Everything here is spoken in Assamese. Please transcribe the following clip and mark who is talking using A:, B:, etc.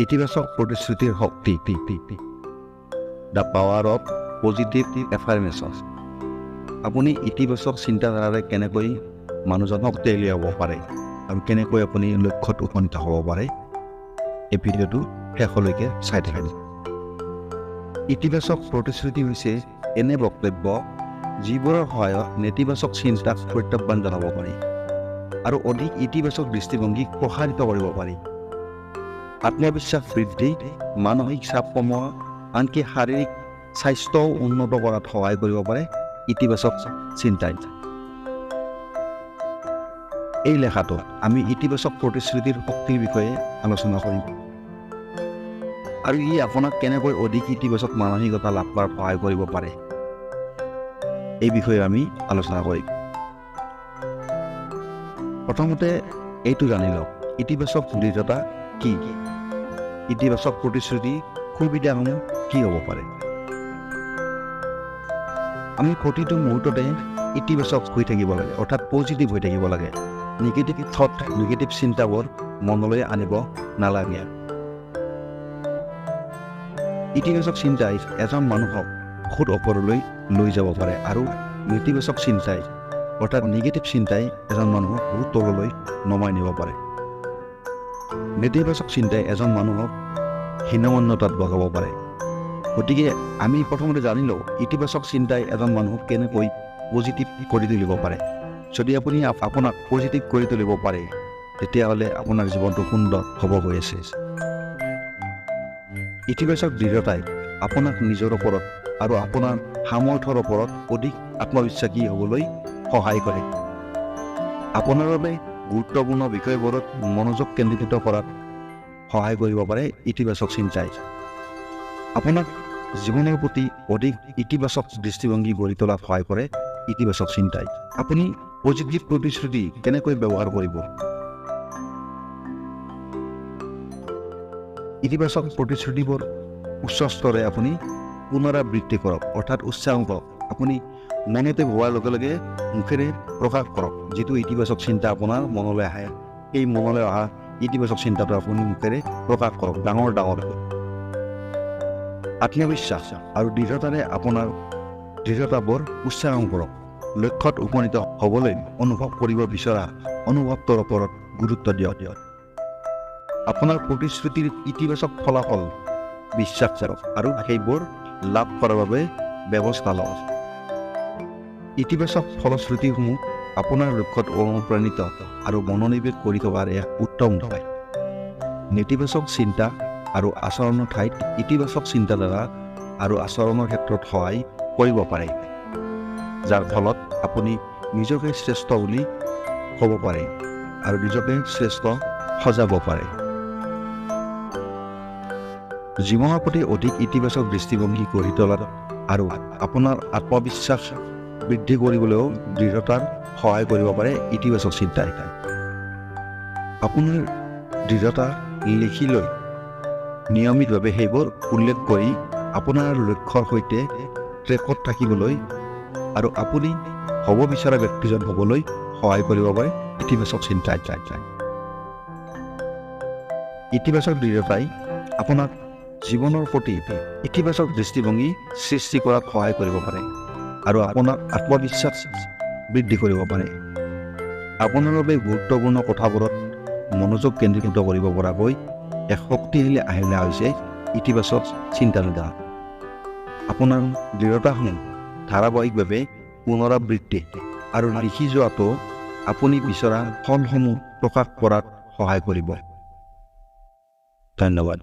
A: ইতিবাচক প্ৰতিশ্ৰুতিৰ শক্তি, the power of positive affirmation. আপুনি ইতিবাচক চিন্তাধাৰাৰে কেনেকৈ মানুহজনক শক্তিশালী হ'ব পাৰে আৰু কেনেকৈ আপুনি লক্ষ্যত উপনীত হ'ব পাৰে, এই ভিডিঅ'টো শেষলৈকে চাই থাকিব। ইতিবাচক প্ৰতিশ্ৰুতি হৈছে এনে বক্তব্য যিবোৰৰ সহায়ত নেতিবাচক চিন্তাক প্ৰত্যাহ্বান জনাব পাৰি আৰু অধিক ইতিবাচক দৃষ্টিভংগীক প্ৰসাৰিত কৰিব পাৰি। আত্মবিশ্বাস বৃদ্ধি, মানসিক চাপ কমোৱা, আনকি শাৰীৰিক স্বাস্থ্যও উন্নত কৰাত সহায় কৰিব পাৰে ইতিবাচক চিন্তাই। এই লেখাটোত আমি ইতিবাচক প্ৰতিশ্ৰুতিৰ শক্তিৰ বিষয়ে আলোচনা কৰিম আৰু ই আপোনাক কেনেকৈ অধিক ইতিবাচক মানসিকতা লাভ কৰাত সহায় কৰিব পাৰে, এই বিষয়ে আমি আলোচনা কৰিম। প্ৰথমতে এইটো জানি লওক, ইতিবাচক দৃঢ়তা কি? ইতিবাচক প্ৰতিশ্ৰুতি সুবিধাসমূহ কি হ'ব পাৰে? আমি প্ৰতিটো মুহূৰ্ততে ইতিবাচক হৈ থাকিব লাগে, অৰ্থাৎ পজিটিভ হৈ থাকিব লাগে। নিগেটিভ থট, নিগেটিভ চিন্তাবোৰ মনলৈ আনিব নালাগে। ইতিবাচক চিন্তাই এজন মানুহক বহুত ওপৰলৈ লৈ যাব পাৰে আৰু নেতিবাচক চিন্তাই অৰ্থাৎ নিগেটিভ চিন্তাই এজন মানুহক বহুত তললৈ নমাই নিব পাৰে। নেতিবাচক চিন্তাই এজন মানুহক হীনমন্যতাত বহাব পাৰে। গতিকে আমি প্ৰথমতে জানি লওঁ ইতিবাচক চিন্তাই এজন মানুহক কেনেকৈ পজিটিভ কৰি তুলিব পাৰে। যদি আপুনি আপোনাক পজিটিভ কৰি তুলিব পাৰে, তেতিয়াহ'লে আপোনাৰ জীৱনটো সুন্দৰ হ'ব গৈ আছে। ইতিবাচক দৃঢ়তাই আপোনাক নিজৰ ওপৰত আৰু আপোনাৰ সামৰ্থ্যৰ ওপৰত অধিক আত্মবিশ্বাসী হ'বলৈ সহায় কৰে। আপোনাৰ বাবে গুৰুত্বপূৰ্ণ বিষয়বোৰত মনোযোগ কেন্দ্ৰীভূত কৰাত সহায় কৰিব পাৰে ইতিবাচক চিন্তাই। আপোনাক জীৱনৰ প্ৰতি অধিক ইতিবাচক দৃষ্টিভংগী গঢ়ি তোলাত সহায় কৰে ইতিবাচক চিন্তাই। আপুনি পজিটিভ প্ৰতিশ্ৰুতি কেনেকৈ ব্যৱহাৰ কৰিব? ইতিবাচক প্ৰতিশ্ৰুতিবোৰ উচ্চ স্তৰে আপুনি পুনৰাবৃত্তি কৰক, অৰ্থাৎ উচ্চাৰণ কৰক। আপুনি মনতে ভবাৰ লগে লগে মুখেৰে প্ৰকাশ কৰক। যিটো ইতিবাচক চিন্তা আপোনাৰ মনলৈ আহে, সেই মনলৈ অহা ইতিবাচক চিন্তাটো আপুনি মুখেৰে প্ৰকাশ কৰক, ডাঙৰ ডাঙৰকৈ। আত্মবিশ্বাস আৰু দৃঢ়তাৰে আপোনাৰ দৃঢ়তাবোৰ উচ্চাৰণ কৰক। লক্ষ্যত উপনীত হ'বলৈ অনুভৱ কৰিব বিচৰা অনুভৱটোৰ ওপৰত গুৰুত্ব দিয়ক। আপোনাৰ প্ৰতিশ্ৰুতিৰ ইতিবাচক ফলাফল বিশ্বাস কৰক আৰু সেইবোৰ লাভ কৰাৰ বাবে ব্যৱস্থা লওক। ইতিবাচক ফলশ্ৰুতিসমূহ আপোনাৰ লক্ষ্যত অনুপ্ৰাণিত আৰু মনোনিৱেশ কৰি থকাৰ এক উত্তম উপায়। নেতিবাচক চিন্তা আৰু আচৰণৰ ঠাইত ইতিবাচক চিন্তাধাৰা আৰু আচৰণৰ ক্ষেত্ৰত সহায় কৰিব পাৰে, যাৰ ফলত আপুনি নিজকে শ্ৰেষ্ঠ বুলি ক'ব পাৰে আৰু নিজকে শ্ৰেষ্ঠ সজাব পাৰে। জীৱনৰ প্ৰতি অধিক ইতিবাচক দৃষ্টিভংগী গঢ়ি তোলাত আৰু আপোনাৰ আত্মবিশ্বাস বৃদ্ধি কৰিবলৈও দৃঢ়তাৰ সহায় কৰিব পাৰে ইতিবাচক চিন্তাই। আপোনাৰ দৃঢ়তা লিখি লৈ নিয়মিতভাৱে সেইবোৰ উল্লেখ কৰি আপোনাৰ লক্ষ্যৰ সৈতে ট্ৰেকত থাকিবলৈ আৰু আপুনি হ'ব বিচৰা ব্যক্তিজন হ'বলৈ সহায় কৰিব পাৰে ইতিবাচক চিন্তাই। ইতিবাচক দৃঢ়তাই আপোনাক জীৱনৰ প্ৰতি ইতিবাচক দৃষ্টিভংগী সৃষ্টি কৰাত সহায় কৰিব পাৰে আৰু আপোনাৰ আত্মবিশ্বাস বৃদ্ধি কৰিব পাৰে। আপোনাৰ বাবে গুৰুত্বপূৰ্ণ কথাবোৰত মনোযোগ কেন্দ্ৰীভূত কৰিব পৰাকৈ এক শক্তিশালী আহিলা হৈছে ইতিবাচক চিন্তাধাৰা। আপোনাৰ দৃঢ়তাসমূহ ধাৰাবাহিকভাৱে পুনৰাবৃত্তি আৰু লিখি যোৱাটো আপুনি বিচৰা ফলসমূহ প্ৰকাশ কৰাত সহায় কৰিব। ধন্যবাদ।